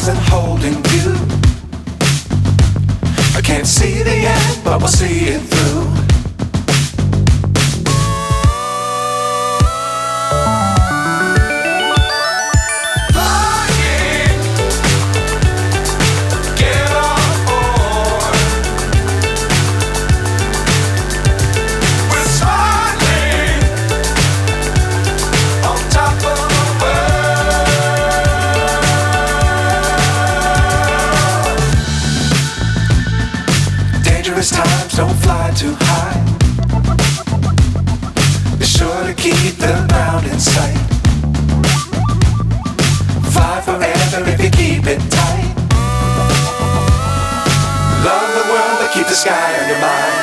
stars and holding you. I can't see the end, but we'll see it through. Times don't fly too high. Be sure to keep the ground in sight. Fly forever if you keep it tight. Love the world but keep the sky on your mind.